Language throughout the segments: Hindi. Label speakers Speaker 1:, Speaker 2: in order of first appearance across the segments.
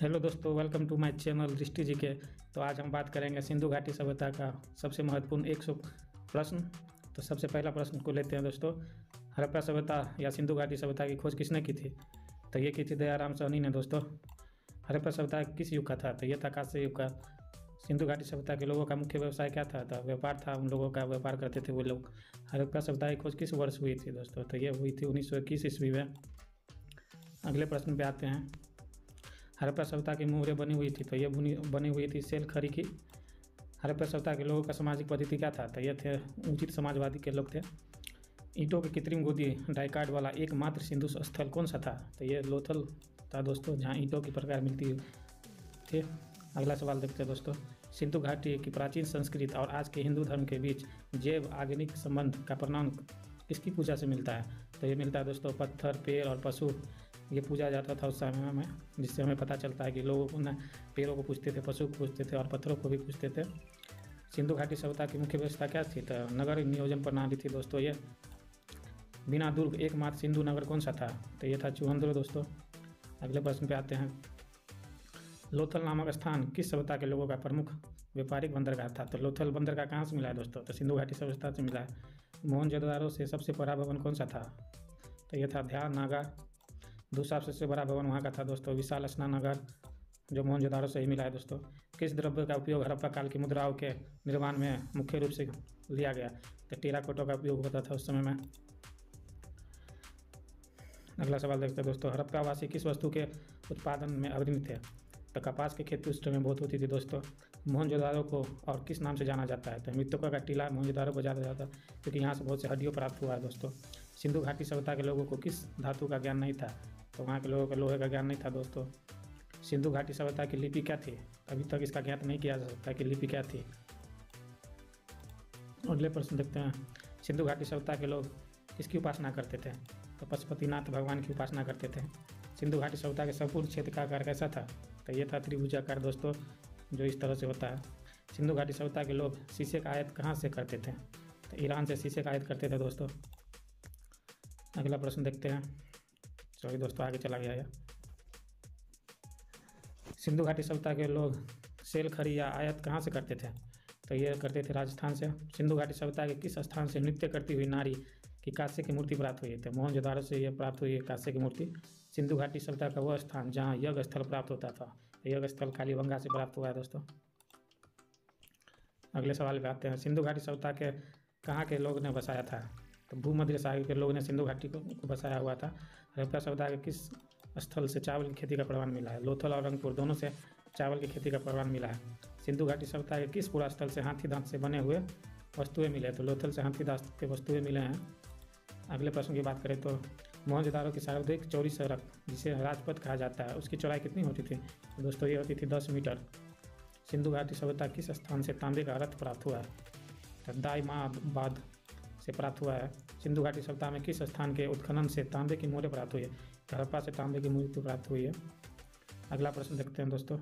Speaker 1: हेलो दोस्तों, वेलकम टू माय चैनल दृष्टि जी के। तो आज हम बात करेंगे सिंधु घाटी सभ्यता का सबसे महत्वपूर्ण 100 प्रश्न। तो सबसे पहला प्रश्न को लेते हैं दोस्तों। हड़प्पा सभ्यता या सिंधु घाटी सभ्यता की खोज किसने की थी? तो ये की थी दयाराम साहनी ने दोस्तों। हड़प्पा सभ्यता किस युग का था? तो ये था कांस्य युग का। सिंधु घाटी सभ्यता के लोगों का मुख्य व्यवसाय क्या था? तो व्यापार था, उन लोगों का व्यापार करते थे वो लोग। हड़प्पा सभ्यता की खोज किस वर्ष हुई थी दोस्तों? तो ये हुई थी 1921 ईस्वी में। अगले प्रश्न पे आते हैं। हड़प्पा सभ्यता की मुहरें बनी हुई थी, तो ये बनी हुई थी सेल खरी की। हड़प्पा सभ्यता के लोगों का सामाजिक पद्धति क्या था? तो ये थे उचित समाजवादी के लोग थे। ईंटों की कृत्रिम गोदी डाइकार्ड वाला एकमात्र सिंधु स्थल कौन सा था? तो ये लोथल था दोस्तों, जहाँ ईंटों की प्रकार मिलती थी। अगला सवाल देखते हैं दोस्तों। सिंधु घाटी की प्राचीन संस्कृति और आज के हिंदू धर्म के बीच जैव आगनिक संबंध का प्रमाण किसकी पूजा से मिलता है? तो ये मिलता है दोस्तों पत्थर, पेड़ और पशु, ये पूजा जाता था उस समय में, जिससे हमें पता चलता है कि लोग उन पेड़ों को पूजते थे, पशु को पूजते थे और पत्थरों को भी पूजते थे। सिंधु घाटी सभ्यता की मुख्य व्यवस्था क्या थी? तो नगर नियोजन प्रणाली थी दोस्तों। ये बिना दुर्ग एकमात्र सिंधु नगर कौन सा था? तो ये था चुहंद्रो दोस्तों। अगले प्रश्न पे आते हैं। लोथल नामक स्थान किस सभ्यता के लोगों का प्रमुख व्यापारिक बंदरगाह था? तो लोथल बंदरगाह कहाँ से मिला है दोस्तों? तो सिंधु घाटी सभ्यता से मिला है। मोहनजोदारो से सबसे बड़ा भवन कौन सा था? तो यह था ध्यान नागा। दूसरा सबसे बड़ा भवन वहाँ का था दोस्तों विशाल स्नानगर, जो मोहनजोदारो से ही मिला है दोस्तों। किस द्रव्य का उपयोग हड़प्पा काल की मुद्राओं के निर्माण में मुख्य रूप से लिया गया? तो टेराकोटा का उपयोग होता था उस समय में। अगला सवाल देखते हैं दोस्तों। हड़प्पा वासी किस वस्तु के उत्पादन में अग्रणी थे? तो कपास की खेती उस समय बहुत होती थी दोस्तों। मोहनजोदारो को और किस नाम से जाना जाता है? तो मृतकों का टीला मोहनजोदारो को जाना जाता है, क्योंकि यहाँ से बहुत से हड्डियों प्राप्त हुआ है दोस्तों। सिंधु घाटी सभ्यता के लोगों को किस धातु का ज्ञान नहीं था? तो वहाँ के लोगों को लोहे का ज्ञान नहीं था दोस्तों। सिंधु घाटी सभ्यता की लिपि क्या थी? अभी तक इसका ज्ञात नहीं किया जा सकता कि लिपि क्या थी। अगले प्रश्न देखते हैं। सिंधु घाटी सभ्यता के लोग किसकी उपासना करते थे? तो पशुपतिनाथ भगवान की उपासना करते थे। सिंधु घाटी सभ्यता के संपूर्ण क्षेत्र का आकार कैसा था? तो ये था त्रिभुजाकार दोस्तों, जो इस तरह से होता है। सिंधु घाटी सभ्यता के लोग शीशे का आयात कहाँ से करते थे? तो ईरान से शीशे का आयात करते थे दोस्तों। अगला प्रश्न देखते हैं। सॉरी दोस्तों, आगे चला गया यह। सिंधु घाटी सभ्यता के लोग सेल खरी या आयात कहाँ से करते थे? तो ये करते थे राजस्थान से। सिंधु घाटी सभ्यता के किस स्थान से नृत्य करती हुई नारी की कांस्य की मूर्ति प्राप्त हुई? तो मोहनजोदारो से यह प्राप्त हुई है कांस्य की मूर्ति। सिंधु घाटी सभ्यता का वह स्थान जहाँ यज्ञ स्थल प्राप्त होता था, यज्ञ स्थल कालीबंगा से प्राप्त हुआ है दोस्तों। अगले सवाल पे आते हैं। सिंधु घाटी सभ्यता के कहाँ के लोग ने बसाया था? तो भूमध्य सागर के लोग ने सिंधु घाटी को बसाया हुआ था। हड़प्पा सभ्यता के किस स्थल से चावल की खेती का प्रमाण मिला है? लोथल और रंगपुर दोनों से चावल की खेती का प्रमाण मिला है। सिंधु घाटी सभ्यता के किस पुरा स्थल से हाथी दांत से बने हुए वस्तुएं मिले? तो लोथल से हाथी दांत के वस्तुएं मिले हैं। अगले प्रश्न की बात करें तो मोहनजोदारो की सर्वाधिक चौड़ी सड़क, जिसे राजपथ कहा जाता है, उसकी चौड़ाई कितनी होती थी? तो दोस्तों ये होती थी 10 मीटर। सिंधु घाटी सभ्यता किस स्थान से तांबे का रथ प्राप्त हुआ है? तो दाइमाबाद से प्राप्त हुआ है। सिंधु घाटी सभ्यता में किस स्थान के उत्खनन से तांबे की मोहरें प्राप्त हुई है? हड़प्पा से तांबे की मूर्ति प्राप्त हुई है। अगला प्रश्न देखते हैं दोस्तों।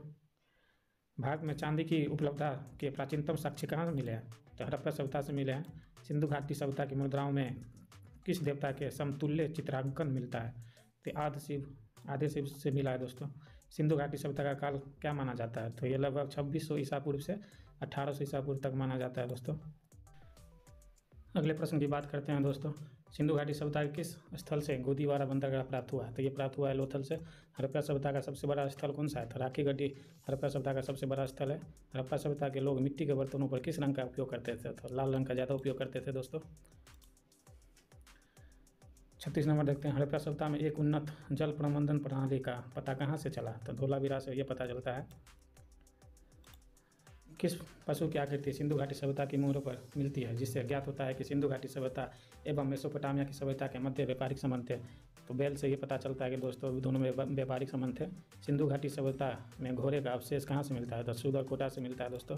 Speaker 1: भारत में चांदी की उपलब्धता के प्राचीनतम साक्ष्य कहाँ से मिले हैं? तो हड़प्पा सभ्यता से मिले हैं। सिंधु घाटी सभ्यता की मुद्राओं में किस देवता के समतुल्य चित्रांकन मिलता है? तो आधे शिव से मिला है दोस्तों। सिंधु घाटी सभ्यता का काल क्या माना जाता है? तो ये लगभग 2600 ईसा पूर्व से 1800 ईसा पूर्व तक माना जाता है दोस्तों। अगले प्रश्न की बात करते हैं दोस्तों। सिंधु घाटी सभ्यता के किस स्थल से गोदीवारा बंदरगाह प्राप्त हुआ है? तो ये प्राप्त हुआ है लोथल से। हड़प्पा सभ्यता का सबसे बड़ा स्थल कौन सा है? तो राखी गड्डी हड़प्पा सभ्यता का सबसे बड़ा स्थल है। हड़प्पा सभ्यता के लोग मिट्टी के बर्तनों पर किस रंग का उपयोग करते थे? तो लाल रंग का ज़्यादा उपयोग करते थे दोस्तों। 36 नंबर देखते हैं। हड़प्पा सभ्यता में एक उन्नत जल प्रबंधन प्रणाली का पता कहाँ से चला? तो धोलावीरा से यह पता चलता है। किस पशु की आकृति सिंधु घाटी सभ्यता की मोहरों पर मिलती है, जिससे ज्ञात होता है कि सिंधु घाटी सभ्यता एवं मेसोपोटामिया की सभ्यता के मध्य व्यापारिक संबंध थे? तो बैल से ये पता चलता है कि दोस्तों दोनों में व्यापारिक संबंध थे। सिंधु घाटी सभ्यता में घोड़े का अवशेष कहाँ से मिलता है? तो सूदरकोटा से मिलता है दोस्तों।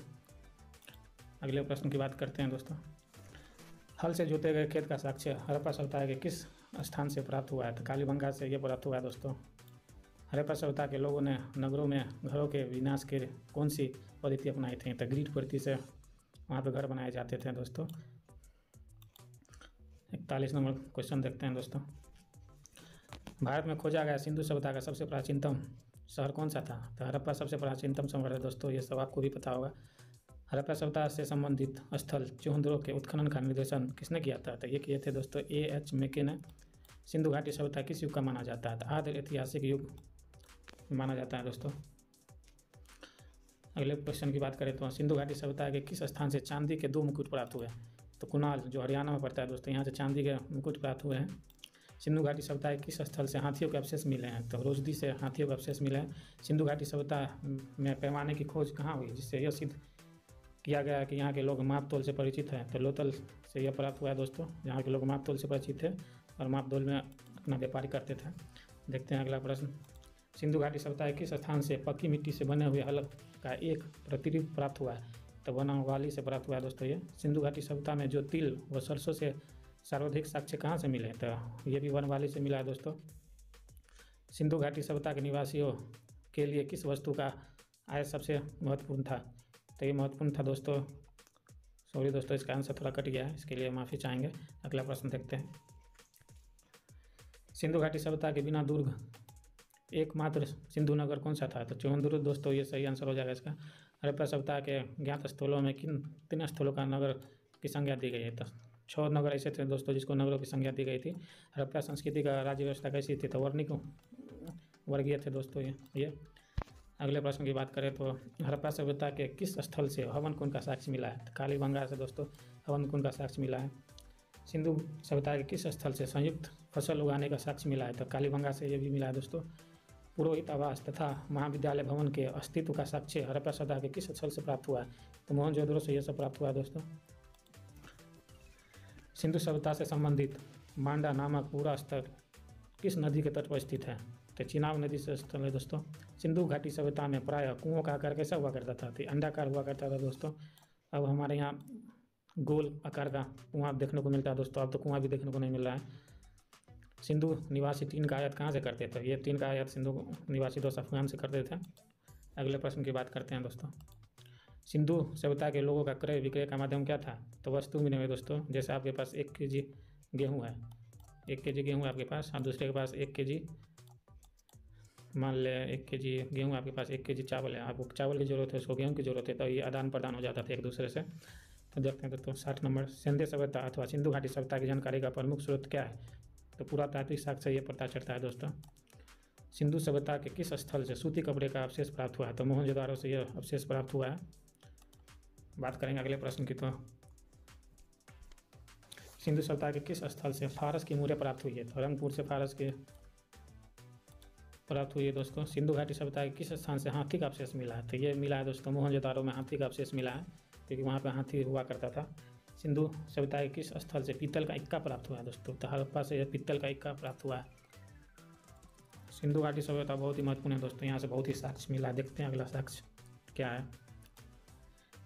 Speaker 1: अगले प्रश्न की बात करते हैं दोस्तों। हल से जोते गए खेत का साक्ष्य हड़प्पा सभ्यता के किस स्थान से प्राप्त हुआ है? तो कालीबंगा से ये प्राप्त हुआ है दोस्तों। हड़प्पा सभ्यता के लोगों ने नगरों में घरों के विनाश के कौन सी पद्धति अपनाई थी? तो ग्रिड पद्धति से वहाँ पे घर बनाए जाते थे दोस्तों। 41 नंबर क्वेश्चन देखते हैं दोस्तों। भारत में खोजा गया सिंधु सभ्यता का सबसे प्राचीनतम शहर कौन सा था? तो हड़प्पा सबसे प्राचीनतम शहर है दोस्तों, ये सब आपको भी पता होगा। हड़प्पा सभ्यता से संबंधित स्थल चूहद्रो के उत्खनन का निर्देशन किसने किया था? तो ये किए थे दोस्तों A.H. मेके ने। सिंधु घाटी सभ्यता किस युग का माना जाता है? तो आद्य ऐतिहासिक युग माना जाता है दोस्तों। अगले क्वेश्चन की बात करें तो सिंधु घाटी सभ्यता के किस स्थान से चांदी के 2 मुकुट प्राप्त हुए? तो कुणाल, जो हरियाणा में पड़ता है दोस्तों, यहाँ से चांदी के मुकुट प्राप्त हुए हैं। सिंधु घाटी सभ्यता के किस स्थल से हाथियों के अवशेष मिले हैं? तो रोजदी से हाथियों के अवशेष मिले हैं। सिंधु घाटी सभ्यता में पैमाने की खोज कहाँ हुई, जिससे यह सिद्ध किया गया कि यहाँ के लोग माप तोल से परिचित हैं? तो लोथल से यह प्राप्त हुआ है दोस्तों, जहाँ के लोग माप तोल से परिचित थे और माप तोल में अपना व्यापारी करते थे। देखते हैं अगला प्रश्न। सिंधु घाटी सभ्यता के किस स्थान से पक्की मिट्टी से बने हुए हल का एक प्रतिरूप प्राप्त हुआ है? तो वनवाली से प्राप्त हुआ है दोस्तों ये। सिंधु घाटी सभ्यता में जो तिल व सरसों से सर्वाधिक साक्ष्य कहाँ से मिले? तो ये भी वनवाली से मिला है दोस्तों। सिंधु घाटी सभ्यता के निवासियों के लिए किस वस्तु का आय सबसे महत्वपूर्ण था? तो ये महत्वपूर्ण था दोस्तों, सॉरी दोस्तों, इसका आंसर थोड़ा कट गया है, इसके लिए माफ़ी चाहेंगे। अगला प्रश्न देखते हैं। सिंधु घाटी सभ्यता के बिना दुर्ग एकमात्र सिंधु नगर कौन सा था? तो चूहद्रो दोस्तों, ये सही आंसर हो जाएगा इसका। हड़प्पा सभ्यता के ज्ञात स्थलों में किन स्थलों का नगर की संज्ञा दी गई है? तो 6 नगर ऐसे थे दोस्तों जिसको नगरों की संज्ञा दी गई थी। हड़प्पा संस्कृति का राज्य व्यवस्था कैसी थी? तो वर्णिक वर्गीय थे दोस्तों ये। अगले प्रश्न की बात करें तो हड़प्पा सभ्यता के किस स्थल से हवन कुंड का साक्ष्य मिला है? तो कालीबंगा से दोस्तों हवन कुंड का साक्ष्य मिला है। सिंधु सभ्यता के किस स्थल से संयुक्त फसल उगाने का साक्ष्य मिला है? तो कालीबंगा से ये भी मिला है दोस्तों। पुरोहित आवास तथा महाविद्यालय भवन के अस्तित्व का साक्ष्य हड़प्पा सभ्यता के किस स्थल से प्राप्त हुआ है? तो मोहनजोदड़ो से यह सब प्राप्त हुआ है दोस्तों। सिंधु सभ्यता से संबंधित मांडा नामक पूरा स्थल किस नदी के तट पर स्थित है? तो चिनाब नदी से स्थल है दोस्तों। सिंधु घाटी सभ्यता में प्रायः कुओं का आकार कैसा हुआ करता था? तो अंडाकार हुआ करता था दोस्तों। अब हमारे यहाँ गोल आकार का कुआं देखने को मिलता है दोस्तों, अब तो कुआं भी देखने को नहीं मिल रहा है। सिंधु निवासी 3 का आयात कहाँ से करते थे? ये 3 का आयात सिंधु निवासी दोस्त अफगान से करते थे। अगले प्रश्न की बात करते हैं दोस्तों। सिंधु सभ्यता के लोगों का क्रय विक्रय का माध्यम क्या था? तो वस्तु विनिमय दोस्तों। जैसे आपके पास 1 kg गेहूँ है, 1 kg गेहूँ आपके पास, और दूसरे के पास 1 kg, मान ले 1 kg गेहूँ आपके पास, 1 kg चावल है, आपको चावल की ज़रूरत है, उसको गेहूँ की ज़रूरत है, तो ये आदान प्रदान हो जाता था एक दूसरे से। तो देखते हैं दोस्तों 60 नंबर। सिंधु सभ्यता अथवा सिंधु घाटी सभ्यता की जानकारी का प्रमुख स्रोत क्या है? तो पुरातात्विक साक्ष्य से ये पता चलता है दोस्तों। सिंधु सभ्यता के किस स्थल से सूती कपड़े का अवशेष प्राप्त हुआ है? तो मोहनजोदारो से यह अवशेष प्राप्त हुआ है। बात करेंगे अगले प्रश्न की। तो सिंधु सभ्यता के किस स्थल से फारस की मूर्य प्राप्त हुई है? तो रंगपुर से फारस के प्राप्त हुई है दोस्तों। सिंधु घाटी सभ्यता के किस स्थान से हाथी का अवशेष मिला है? तो ये मिला है दोस्तों मोहनजोदारो में हाथी का अवशेष मिला है, क्योंकि वहाँ पे हाथी हुआ करता था। सिंधु सभ्यता के किस स्थल से पीतल का इक्का प्राप्त हुआ है दोस्तों? तो हड़प्पा से पीतल का इक्का प्राप्त हुआ है। सिंधु घाटी सभ्यता बहुत ही महत्वपूर्ण है दोस्तों, यहाँ से बहुत ही साक्ष्य मिला। देखते हैं अगला साक्ष्य क्या है।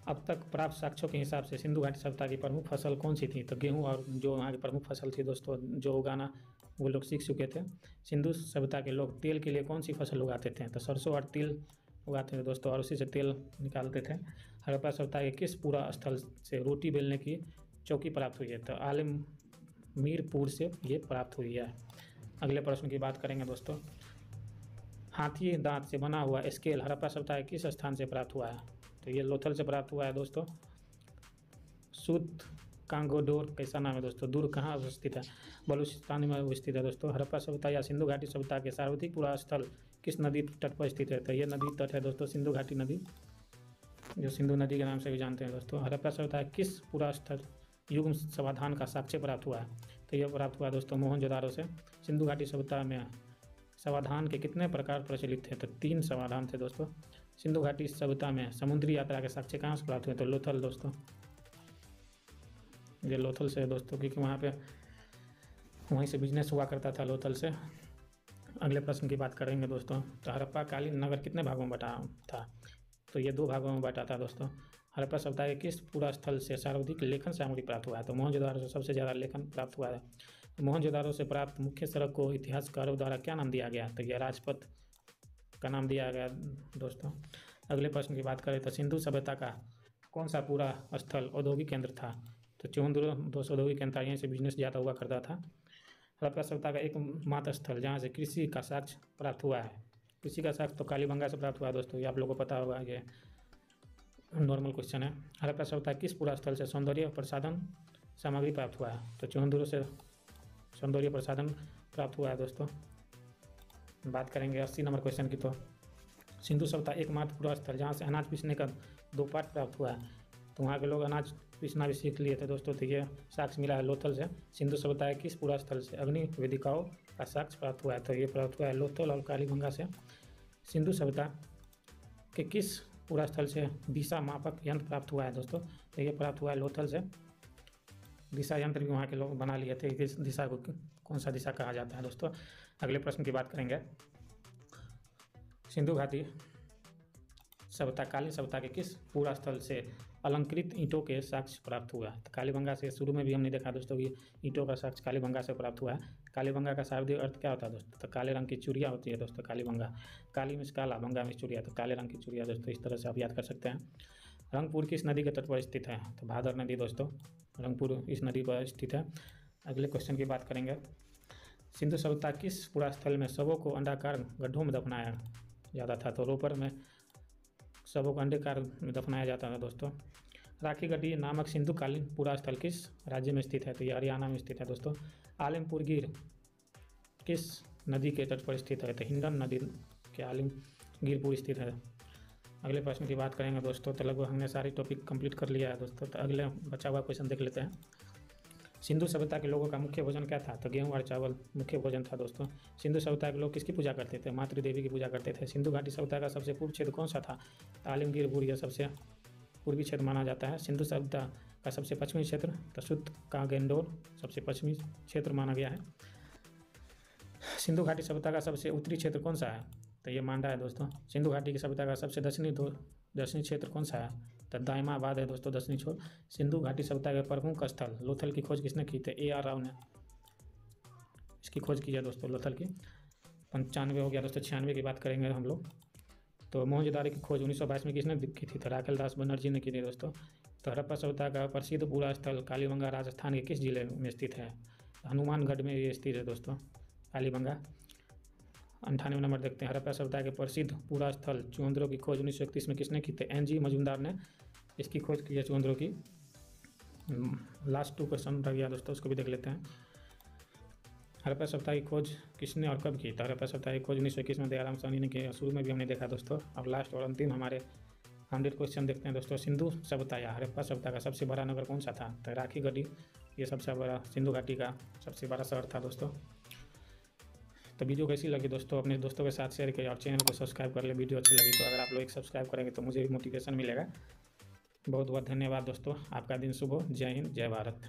Speaker 1: अब तक प्राप्त साक्ष्यों के हिसाब से सिंधु घाटी सभ्यता की प्रमुख फसल कौन सी थी? तो गेहूँ, और जो वहाँ की प्रमुख फसल थी दोस्तों जो उगाना वो लोग सीख चुके थे। सिंधु सभ्यता के लोग तेल के लिए कौन सी फसल उगाते थे? तो सरसों और तिल उगाते थे दोस्तों, और उसी से तेल निकालते थे। हड़प्पा सभ्यता के किस पूरा स्थल से रोटी बेलने की चौकी प्राप्त हुई है? तो आलमगीरपुर से ये प्राप्त हुई है। अगले प्रश्न की बात करेंगे दोस्तों। हाथी दांत से बना हुआ स्केल हड़प्पा सभ्यता के किस स्थान से प्राप्त हुआ है? तो ये लोथल से प्राप्त हुआ है दोस्तों। सूत कांगोडोर कैसा नाम है दोस्तों? दुर्ग कहाँ स्थित है? बलूचिस्तान में स्थित है दोस्तों। हड़प्पा सभ्यता या सिंधु घाटी सभ्यता के सर्वाधिक पूरा स्थल किस नदी तट पर स्थित है? तो ये नदी तट है दोस्तों सिंधु घाटी नदी, जो सिंधु नदी के नाम से भी जानते हैं दोस्तों। हड़प्पा सभ्यता किस पूरा स्थल युग्म समाधान का साक्ष्य प्राप्त हुआ है? तो यह प्राप्त हुआ दोस्तों मोहनजोदारो से। सिंधु घाटी सभ्यता में समाधान के कितने प्रकार प्रचलित थे? तो 3 समाधान थे दोस्तों। सिंधु घाटी सभ्यता में समुद्री यात्रा के साक्ष्य कहाँ से प्राप्त हुए? तो लोथल दोस्तों, ये लोथल से है दोस्तों, क्योंकि वहाँ पे वहीं से बिजनेस हुआ करता था लोथल से। अगले प्रश्न की बात करेंगे दोस्तों। तो हड़प्पा कालीन नगर कितने भागों में बटा था? तो ये 2 भागों में बटा था दोस्तों। हड़प्पा सभ्यता के किस पूरा स्थल से सर्वाधिक लेखन सामग्री प्राप्त हुआ है? तो मोहनजोदारो से सबसे ज़्यादा लेखन प्राप्त हुआ है। मोहनजोदारो से प्राप्त मुख्य सड़क को इतिहासकारों द्वारा क्या नाम दिया गया? तो यह राजपथ का नाम दिया गया दोस्तों। अगले प्रश्न की बात करें तो सिंधु सभ्यता का कौन सा पूरा स्थल औद्योगिक केंद्र था? तो चूहद्रो दोस्तों औद्योगिक केंद्र, यहीं से बिजनेस ज़्यादा हुआ करता था। हड़प्पा सभ्यता का एकमात्र स्थल जहाँ से कृषि का साक्ष्य प्राप्त हुआ है कृषि का साक्ष्य तो कालीबंगा से प्राप्त हुआ है दोस्तों, ये आप लोगों को पता होगा, ये नॉर्मल क्वेश्चन है। हड़प्पा सभ्यता किस पूरा स्थल से सौंदर्य प्रसाधन सामग्री प्राप्त हुआ है? तो चूंदुरु से सौंदर्य प्रसाधन प्राप्त हुआ है दोस्तों। बात करेंगे 80 नंबर क्वेश्चन की, तो सिंधु सभ्यता एकमात्र पूरा स्थल जहाँ से अनाज पीसने का 2 पाठ प्राप्त हुआ है। तो वहाँ के लोग अनाज पीसना भी सीख लिए थे दोस्तों। तो ये साक्ष्य मिला है लोथल से। सिंधु सभ्यता किस पूरा स्थल से अग्नि वेदिकाओं का साक्ष्य प्राप्त हुआ है? तो ये प्राप्त हुआ है लोथल और कालीबंगा से। सिंधु सभ्यता के किस पूरा स्थल से दिशा मापक यंत्र प्राप्त हुआ है दोस्तों? तो ये प्राप्त हुआ है लोथल से। दिशा यंत्र भी वहाँ के लोग बना लिए थे। इस दिशा को कौन सा दिशा कहा जाता है दोस्तों? अगले प्रश्न की बात करेंगे। सिंधु घाटी सभ्यता कालीन सभ्यता के किस पूरा स्थल से अलंकृत ईंटों के साक्ष्य प्राप्त हुआ है? तो कालीबंगा से शुरू में भी हमने देखा दोस्तों कि ईंटों का साक्ष्य कालीबंगा से प्राप्त हुआ है। कालीबंगा का शाब्दिक अर्थ क्या होता है दोस्तों? तो काले रंग की चूड़िया होती है दोस्तों कालीबंगा। काली में काला, बंगा में चूड़िया, तो काले रंग की चूड़िया दोस्तों, इस तरह से आप याद कर सकते हैं। रंगपुर किस नदी के तट पर स्थित है? तो भादर नदी दोस्तों, रंगपुर इस नदी पर स्थित है। अगले क्वेश्चन की बात करेंगे। सिंधु सभ्यता किस पूरा स्थल में शवों को अंडाकार गड्ढों में दफनाया जाता था? तो रोपर में शवों को अंडाकार में दफनाया जाता था दोस्तों। राखी गढ़ी नामक सिंधुकालीन पूरा स्थल किस राज्य में स्थित है? तो ये हरियाणा में स्थित है दोस्तों। आलिमपुर गिर किस नदी के तट पर स्थित है? तो हिंडन नदी के आलिमगिरपुर स्थित है। अगले प्रश्न की बात करेंगे दोस्तों। तो लगभग हमने सारी टॉपिक कंप्लीट कर लिया है दोस्तों। तो अगले बचा हुआ क्वेश्चन देख लेते हैं। सिंधु सभ्यता के लोगों का मुख्य भोजन क्या था? तो गेहूं और चावल मुख्य भोजन था दोस्तों। सिंधु सभ्यता के लोग किसकी पूजा करते थे? मातृ देवी की पूजा करते थे। सिंधु घाटी सभ्यता का सबसे पूर्व क्षेत्र कौन सा था? आलिमगिरपुर, यह सबसे पूर्वी क्षेत्र माना जाता है। सिंधु सभ्यता का सबसे पश्चिमी क्षेत्र तसुत कागेंडोर सबसे पश्चिमी क्षेत्र माना गया है। सिंधु घाटी सभ्यता का सबसे उत्तरी क्षेत्र कौन सा है? तो ये मांडा है दोस्तों। सिंधु घाटी की सभ्यता का सबसे दक्षिणी क्षेत्र कौन सा है? तो दाइमाबाद है दोस्तों, दक्षिणी छोर। सिंधु घाटी सभ्यता के प्रमुख स्थल लोथल की खोज किसने की? तो AR राव ने इसकी खोज की है दोस्तों, लोथल की। 95 हो गया दोस्तों। 96 की बात करेंगे हम लोग। तो मोहनजोदारो की खोज 1922 में किसने की थी? तो राकेल दास बनर्जी ने की थी दोस्तों। तो हड़प्पा सभ्यता का प्रसिद्ध पूरा स्थल कालीबंगा राजस्थान के किस जिले में स्थित है? हनुमानगढ़ में ये स्थित है दोस्तों कालीबंगा। 98 नंबर देखते हैं। हड़प्पा सभ्यता के प्रसिद्ध पूरा स्थल चुंदरों की खोज 1931 में किसने की? तो NG मजूमदार ने इसकी खोज की है चुंदरों की। लास्ट 2 क्वेश्चन रह गया दोस्तों, उसको भी देख लेते हैं। हड़प्पा सभ्यता की खोज किसने और कब की? तो हड़प्पा सभ्यता की खोज 1921 में दयाराम साहनी ने की। शुरू में भी हमने देखा दोस्तों। अब लास्ट और अंतिम हमारे 100 क्वेश्चन देखते हैं दोस्तों। सिंधु सभ्यता या हड़प्पा सभ्यता का सबसे बड़ा नगर कौन सा था? तो राखी गढ़ी, ये सबसे बड़ा सिंधु घाटी का सबसे बड़ा शहर था दोस्तों। तो वीडियो कैसी लगी दोस्तों, अपने दोस्तों के साथ शेयर करिए और चैनल को सब्सक्राइब कर ले। वीडियो अच्छी लगी तो अगर आप लोग एक सब्सक्राइब करेंगे तो मुझे भी मोटिवेशन मिलेगा। बहुत बहुत धन्यवाद दोस्तों। आपका दिन शुभ हो। जय हिंद, जय भारत।